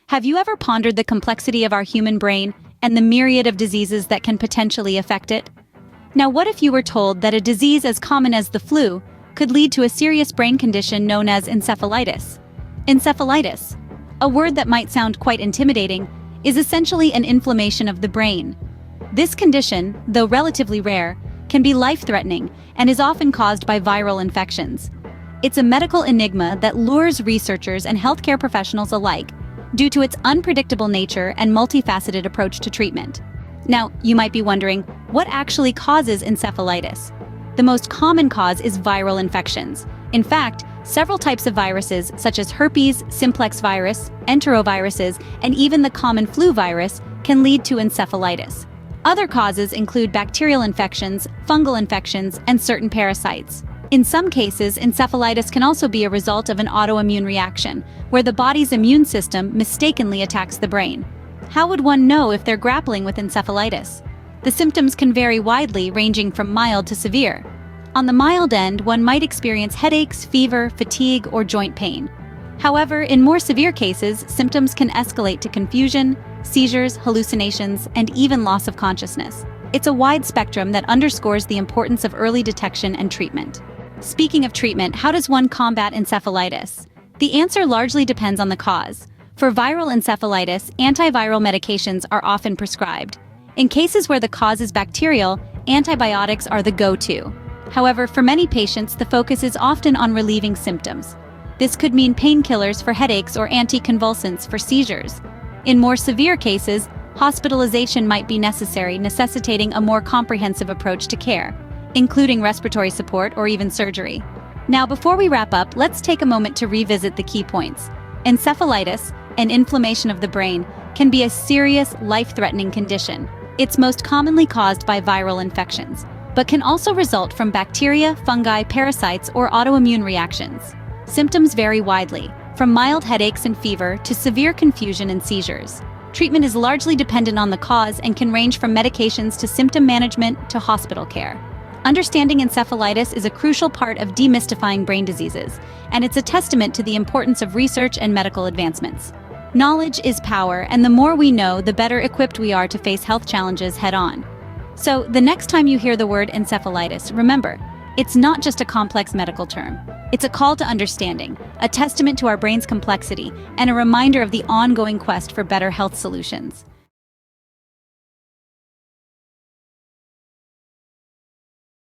Have you ever pondered the complexity of our human brain and the myriad of diseases that can potentially affect it? Now, what if you were told that a disease as common as the flu could lead to a serious brain condition known as encephalitis? Encephalitis, a word that might sound quite intimidating, is essentially an inflammation of the brain. This condition, though relatively rare, can be life-threatening and is often caused by viral infections. It's a medical enigma that lures researchers and healthcare professionals alike due to its unpredictable nature and multifaceted approach to treatment. Now, you might be wondering, what actually causes encephalitis? The most common cause is viral infections. In fact, several types of viruses, such as herpes, simplex virus, enteroviruses, and even the common flu virus, can lead to encephalitis. Other causes include bacterial infections, fungal infections, and certain parasites. In some cases, encephalitis can also be a result of an autoimmune reaction, where the body's immune system mistakenly attacks the brain. How would one know if they're grappling with encephalitis? The symptoms can vary widely, ranging from mild to severe. On the mild end, one might experience headaches, fever, fatigue, or joint pain. However, in more severe cases, symptoms can escalate to confusion, seizures, hallucinations, and even loss of consciousness. It's a wide spectrum that underscores the importance of early detection and treatment. Speaking of treatment, how does one combat encephalitis? The answer largely depends on the cause. For viral encephalitis, antiviral medications are often prescribed. In cases where the cause is bacterial, antibiotics are the go-to. However, for many patients, the focus is often on relieving symptoms. This could mean painkillers for headaches or anticonvulsants for seizures. In more severe cases, hospitalization might be necessary, necessitating a more comprehensive approach to care, including respiratory support or even surgery. Now, before we wrap up, let's take a moment to revisit the key points. Encephalitis, an inflammation of the brain, can be a serious, life-threatening condition. It's most commonly caused by viral infections, but can also result from bacteria, fungi, parasites, or autoimmune reactions. Symptoms vary widely, from mild headaches and fever to severe confusion and seizures. Treatment is largely dependent on the cause and can range from medications to symptom management to hospital care. Understanding encephalitis is a crucial part of demystifying brain diseases, and it's a testament to the importance of research and medical advancements. Knowledge is power, and the more we know, the better equipped we are to face health challenges head-on. So, the next time you hear the word encephalitis, remember, it's not just a complex medical term. It's a call to understanding, a testament to our brain's complexity, and a reminder of the ongoing quest for better health solutions.